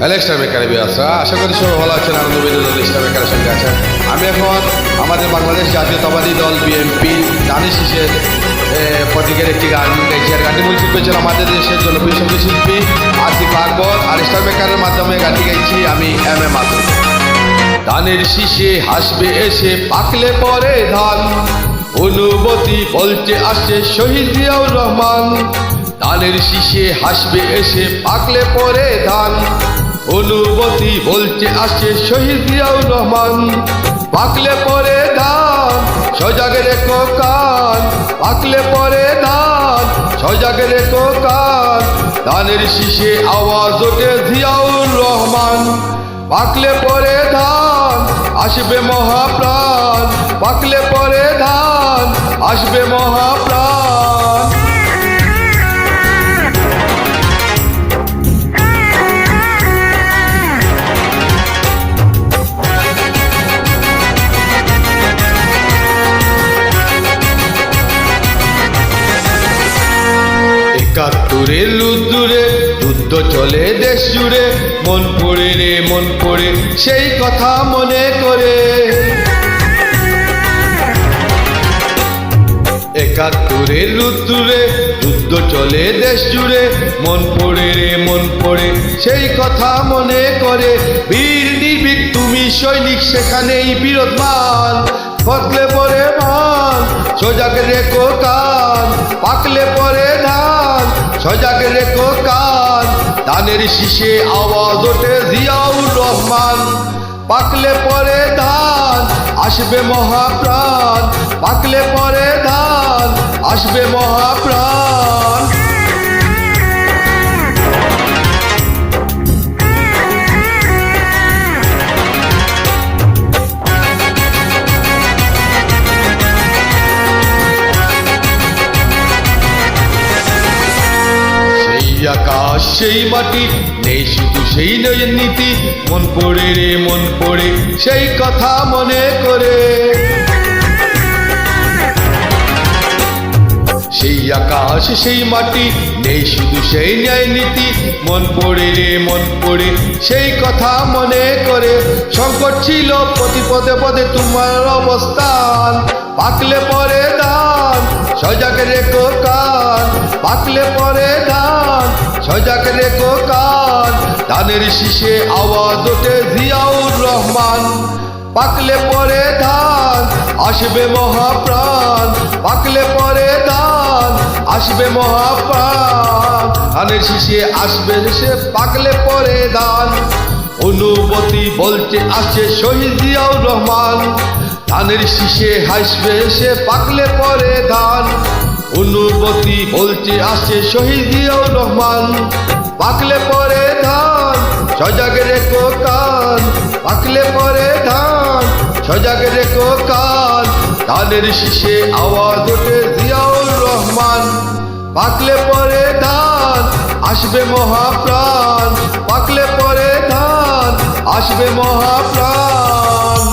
Star মেকারে বিয়াসরা আশা করি সবাই ভালো আছেন। আনন্দ বিনোদন স্টার মেকারের সঙ্গে আছেন। আমি এখন আমাদের বাংলাদেশ জাতীয়তাবাদী দল বিএনপি দানিশ শীষের প্রতীকের একটি গান গাইছি। আর গানটি মূল শিল্পী ছিল আমাদের দেশের জনপ্রিয় সঙ্গীত শিল্পী আসিফ আকবর। আর স্টার মেকারের মাধ্যমে গানটি গাইছি আমি MM আসিফ। ধানের শীষে হাসবে এসে পাকলে পরে ধান, অনুভূতি বলতে আসছে শহীদ জিয়াউর রহমান। ধানের শীষে হাসবে এসে পাকলে পরে ধান, অনুভূতি বলতে আসছে শহীদ জিয়াউর রহমান। পাকলে পরে ধান সজাগে রেখো কান, পাকলে পরে ধান সজাগে রেখো কান। ধানের শীষে আওয়াজ ওঠে জিয়াউর রহমান। পাকলে পরে ধান আসবে মহাপ্রাণ, পাকলে পরে ধান আসবে মহাপ্রাণ। একাত্তরের রুদ্দুরে যুদ্ধ চলে দেশ জুড়ে, মন পড়ে রে মন পড়ে সেই কথা মনে করে। একাত্তরের রুদ্দুরে যুদ্ধ চলে দেশ জুড়ে, মন পড়ে রে মন পড়ে সেই কথা মনে করে। বীর নির্ভীক তুমি সৈনিক সেখানেই বিরোধমান, পাকলে পরে মান সজাগে রেখো কান, পাকলে পরে ধান সজাগে রেখো কান। ধানের শীষে আওয়াজ ওঠে জিয়াউর রহমান। পাকলে পরে ধান আসবে মহাপ্রাণ, পাকলে পরে ধান আসবে মহাপ্রাণ। আকাশ সেই মাটি নেই শুধু সেই নয় নীতি, মন পড়ে রে মন পড়ে সেই কথা মনে করে। সেই আকাশ সেই মাটি নেই শুধু সেই ন্যায় নীতি, মন পড়ে রে মন পড়ে সেই কথা মনে করে। সংকট ছিল প্রতি পদে পদে তোমার অবস্থান, পাকলে পরে ধান সজাগে রেখো কান, পাকলে পরে ধান সজাগে রেখো কান। ধানের শীষে আওয়াজ ওঠে জিয়াউর রহমান। পাকলে পরে ধান আসবে মহাপ্রাণ, পাকলে পরে ধান আসবে মহাপ্রাণ। ধানের শীষে আসবে সে পাকলে পরে ধান, অনুভূতি বলতে আসছে শহীদ জিয়াউর রহমান। ধানের শীষে হাসবে সে পাকলে পরে ধান, অনুভূতি বলতে আসছে শহীদ জিয়াউর রহমান। পাকলে পরে ধান সজাগে রেখো কান, পাকলে পরে ধান সজাগে রেখো কান। ধানের শীষে আওয়াজ ওঠে জিয়াউর রহমান। পাকলে পরে ধান আসবে মহাপ্রাণ, পাকলে পরে ধান আসবে মহাপ্রাণ।